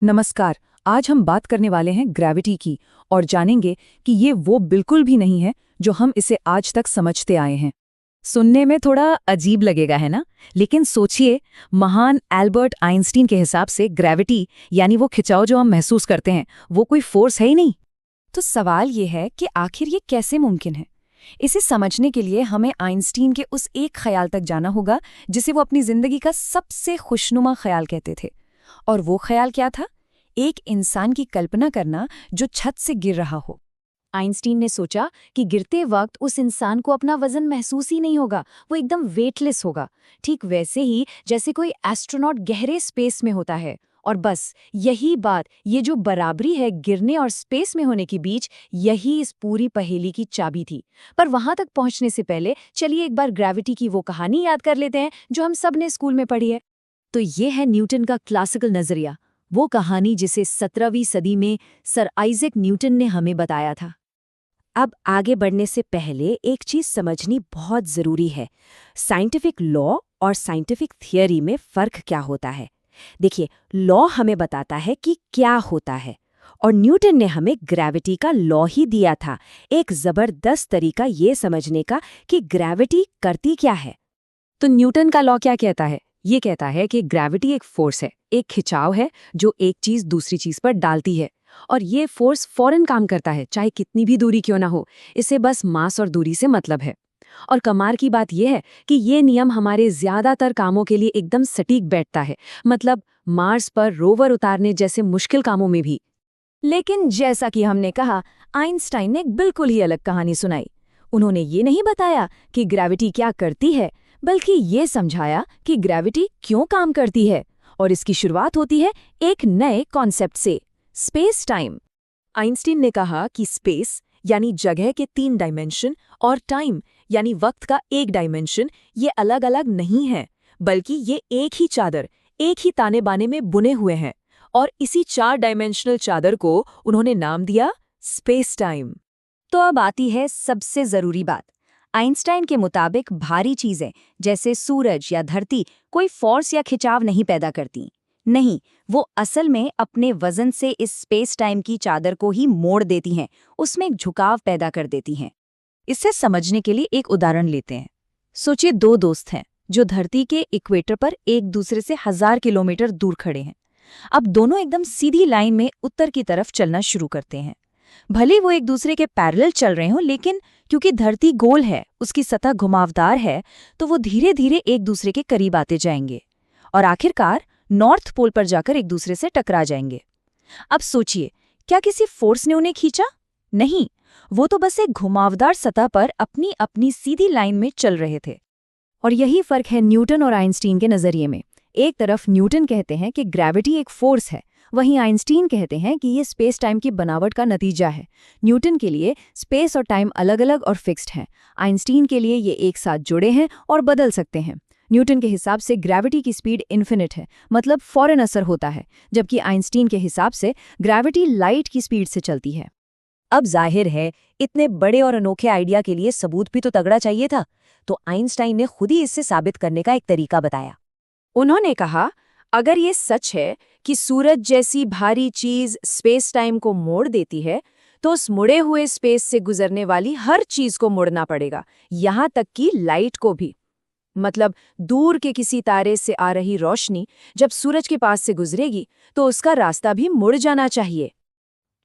नमस्कार। आज हम बात करने वाले हैं ग्रेविटी की और जानेंगे कि ये वो बिल्कुल भी नहीं है जो हम इसे आज तक समझते आए हैं। सुनने में थोड़ा अजीब लगेगा, है ना? लेकिन सोचिए, महान एल्बर्ट आइंस्टीन के हिसाब से ग्रेविटी यानी वो खिंचाव जो हम महसूस करते हैं, वो कोई फोर्स है ही नहीं। तो सवाल ये है कि आखिर ये कैसे मुमकिन है। इसे समझने के लिए हमें आइंस्टीन के उस एक ख्याल तक जाना होगा जिसे वो अपनी जिंदगी का सबसे खुशनुमा ख्याल कहते थे। और वो ख्याल क्या था? एक इंसान की कल्पना करना जो छत से गिर रहा हो। आइंस्टीन ने सोचा कि गिरते वक्त उस इंसान को अपना वजन महसूस ही नहीं होगा, वो एकदम वेटलेस होगा, ठीक वैसे ही जैसे कोई एस्ट्रोनॉट गहरे स्पेस में होता है। और बस यही बात, ये जो बराबरी है गिरने और स्पेस में होने के बीच, यही इस पूरी पहेली की चाबी थी। पर वहां तक पहुंचने से पहले चलिए एक बार ग्रेविटी की वो कहानी याद कर लेते हैं जो हम सब ने स्कूल में पढ़ी है। तो ये है न्यूटन का क्लासिकल नजरिया, वो कहानी जिसे 17वीं सदी में सर आइजैक न्यूटन ने हमें बताया था। अब आगे बढ़ने से पहले एक चीज समझनी बहुत जरूरी है। साइंटिफिक लॉ और साइंटिफिक थियरी में फर्क क्या होता है। देखिए, लॉ हमें बताता है कि क्या होता है, और न्यूटन ने हमें ग्रेविटी का लॉ ही दिया था, एक जबरदस्त तरीका ये समझने का कि ग्रेविटी करती क्या है। तो न्यूटन का लॉ क्या कहता है? ये कहता है कि ग्रेविटी एक फोर्स है, एक खिंचाव है जो एक चीज दूसरी चीज पर डालती है, और ये फोर्स फौरन काम करता है, चाहे कितनी भी दूरी क्यों ना हो। इसे बस मास और दूरी से मतलब है। और कमाल की बात यह है कि ये नियम हमारे ज्यादातर कामों के लिए एकदम सटीक बैठता है, मतलब मार्स पर रोवर उतारने जैसे मुश्किल कामों में भी। लेकिन जैसा कि हमने कहा, आइंस्टाइन ने एक बिल्कुल ही अलग कहानी सुनाई। उन्होंने ये नहीं बताया कि ग्रेविटी क्या करती है, बल्कि ये समझाया कि ग्रेविटी क्यों काम करती है। और इसकी शुरुआत होती है एक नए कॉन्सेप्ट से, स्पेस टाइम। आइंस्टीन ने कहा कि स्पेस यानी जगह के 3 डायमेंशन और टाइम यानी वक्त का एक डायमेंशन, ये अलग अलग नहीं है, बल्कि ये एक ही चादर, एक ही ताने बाने में बुने हुए हैं। और इसी 4 डायमेंशनल चादर को उन्होंने नाम दिया स्पेस टाइम। तो अब आती है सबसे जरूरी बात। आइंस्टाइन के मुताबिक भारी चीजें जैसे सूरज या धरती कोई फोर्स या खिंचाव नहीं पैदा करती। नहीं, वो असल में अपने वजन से इस स्पेस टाइम की चादर को ही मोड़ देती हैं, उसमें एक झुकाव पैदा कर देती हैं। इसे समझने के लिए एक उदाहरण लेते हैं। सोचिए, 2 दोस्त हैं जो धरती के इक्वेटर पर एक दूसरे से 1000 किलोमीटर दूर खड़े हैं। अब दोनों एकदम सीधी लाइन में उत्तर की तरफ चलना शुरू करते हैं। भले वो एक दूसरे के पैरेलल चल रहे हों, लेकिन क्योंकि धरती गोल है, उसकी सतह घुमावदार है, तो वो धीरे धीरे एक दूसरे के करीब आते जाएंगे और आखिरकार नॉर्थ पोल पर जाकर एक दूसरे से टकरा जाएंगे। अब सोचिए, क्या किसी फोर्स ने उन्हें खींचा? नहीं, वो तो बस एक घुमावदार सतह पर अपनी अपनी सीधी लाइन में चल रहे थे। और यही फर्क है न्यूटन और आइंस्टीन के नजरिए में। एक तरफ न्यूटन कहते हैं कि ग्रेविटी एक फोर्स है, वहीं आइंस्टीन कहते हैं कि ये स्पेस टाइम की बनावट का नतीजा है। न्यूटन के लिए स्पेस और टाइम अलग अलग और फिक्स्ड हैं, आइंस्टीन के लिए ये एक साथ जुड़े हैं और बदल सकते हैं। न्यूटन के हिसाब से ग्रेविटी की स्पीड इन्फिनिट है, मतलब फौरन असर होता है, जबकि आइंस्टीन के हिसाब से ग्रेविटी लाइट की स्पीड से चलती है। अब जाहिर है, इतने बड़े और अनोखे आइडिया के लिए सबूत भी तो तगड़ा चाहिए था, तो आइंस्टाइन ने खुद ही इससे साबित करने का एक तरीका बताया। उन्होंने कहा, अगर ये सच है कि सूरज जैसी भारी चीज स्पेस टाइम को मोड़ देती है, तो उस मुड़े हुए स्पेस से गुजरने वाली हर चीज को मुड़ना पड़ेगा, यहां तक कि लाइट को भी। मतलब दूर के किसी तारे से आ रही रोशनी जब सूरज के पास से गुजरेगी, तो उसका रास्ता भी मुड़ जाना चाहिए।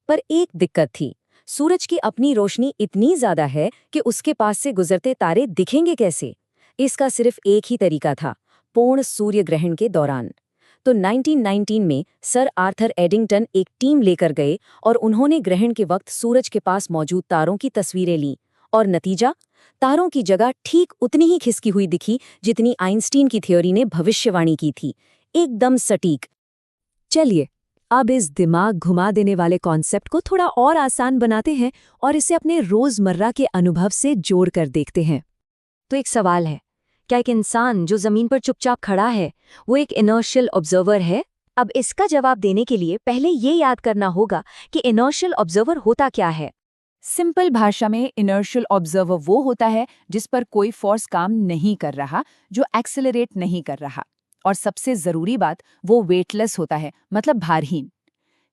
पर एक दिक्कत थी, सूरज की अपनी रोशनी इतनी ज्यादा है कि उसके पास से गुजरते तारे दिखेंगे कैसे? इसका सिर्फ एक ही तरीका था, पूर्ण सूर्य ग्रहण के दौरान। तो 1919 में सर आर्थर एडिंगटन एक टीम लेकर गए और उन्होंने ग्रहण के वक्त सूरज के पास मौजूद तारों की तस्वीरें लीं। और नतीजा, तारों की जगह ठीक उतनी ही खिसकी हुई दिखी जितनी आइंस्टीन की थ्योरी ने भविष्यवाणी की थी, एकदम सटीक। चलिए, अब इस दिमाग घुमा देने वाले कॉन्सेप्ट को थोड़ा और आसान बनाते हैं और इसे अपने रोजमर्रा के अनुभव से जोड़कर देखते हैं। तो एक सवाल है, क्या एक इंसान जो जमीन पर चुपचाप खड़ा है, वो एक इनर्शियल ऑब्जर्वर है? अब इसका जवाब देने के लिए पहले ये याद करना होगा कि इनर्शियल ऑब्जर्वर होता क्या है। सिंपल भाषा में इनर्शियल ऑब्जर्वर वो होता है जिस पर कोई फोर्स काम नहीं कर रहा, जो एक्सेलरेट नहीं कर रहा। और सबसे जरूरी बात, वो वेटलेस होता है, मतलब भारहीन।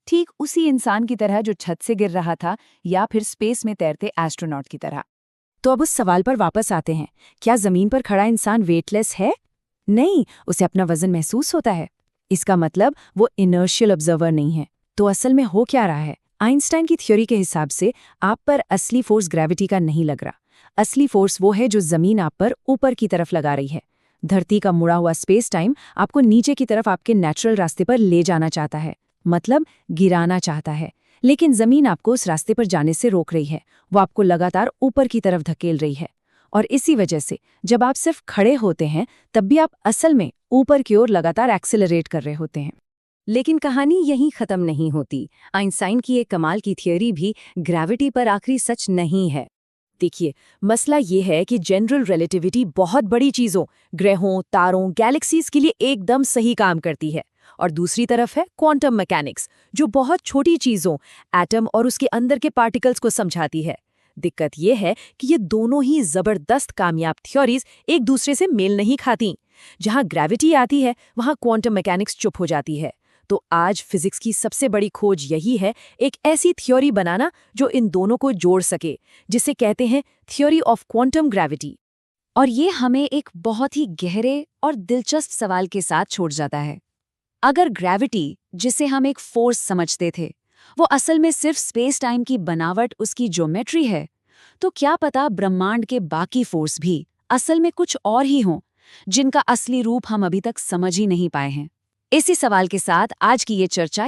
ठीक उसी इंसान की तरह जो छत से गिर रहा था या फिर स्पेस में तैरते एस्ट्रोनॉट की तरह। तो अब उस सवाल पर वापस आते हैं, क्या जमीन पर खड़ा इंसान वेटलेस है? नहीं, उसे अपना वजन महसूस होता है। इसका मतलब वो इनर्शियल ऑब्जर्वर नहीं है। तो असल में हो क्या रहा है? आइंस्टाइन की थ्योरी के हिसाब से आप पर असली फोर्स ग्रेविटी का नहीं लग रहा। असली फोर्स वो है जो जमीन आप पर ऊपर की तरफ लगा रही है। धरती का मुड़ा हुआ स्पेस टाइम आपको नीचे की तरफ आपके नेचुरल रास्ते पर ले जाना चाहता है, मतलब गिराना चाहता है। लेकिन जमीन आपको उस रास्ते पर जाने से रोक रही है, वो आपको लगातार ऊपर की तरफ धकेल रही है। और इसी वजह से जब आप सिर्फ खड़े होते हैं तब भी आप असल में ऊपर की ओर लगातार एक्सेलरेट कर रहे होते हैं। लेकिन कहानी यहीं खत्म नहीं होती। आइंस्टाइन की एक कमाल की थियोरी भी ग्रेविटी पर आखिरी सच नहीं है। देखिए, मसला ये है कि जनरल रिलेटिविटी बहुत बड़ी चीज़ों, ग्रहों, तारों, गैलेक्सीज के लिए एकदम सही काम करती है। और दूसरी तरफ है क्वांटम मैकेनिक्स, जो बहुत छोटी चीज़ों, एटम और उसके अंदर के पार्टिकल्स को समझाती है। दिक्कत ये है कि ये दोनों ही जबरदस्त कामयाब थ्योरीज एक दूसरे से मेल नहीं खाती। जहाँ ग्रेविटी आती है वहाँ क्वांटम मैकेनिक्स चुप हो जाती है। तो आज फिजिक्स की सबसे बड़ी खोज यही है, एक ऐसी थ्योरी बनाना जो इन दोनों को जोड़ सके, जिसे कहते हैं थ्योरी ऑफ क्वांटम ग्रेविटी। और ये हमें एक बहुत ही गहरे और दिलचस्प सवाल के साथ छोड़ जाता है। अगर ग्रेविटी, जिसे हम एक फोर्स समझते थे, वो असल में सिर्फ स्पेस टाइम की बनावट, उसकी ज्योमेट्री है, तो क्या पता ब्रह्मांड के बाकी फोर्स भी असल में कुछ और ही हों, जिनका असली रूप हम अभी तक समझ ही नहीं पाए हैं। इसी सवाल के साथ आज की ये चर्चा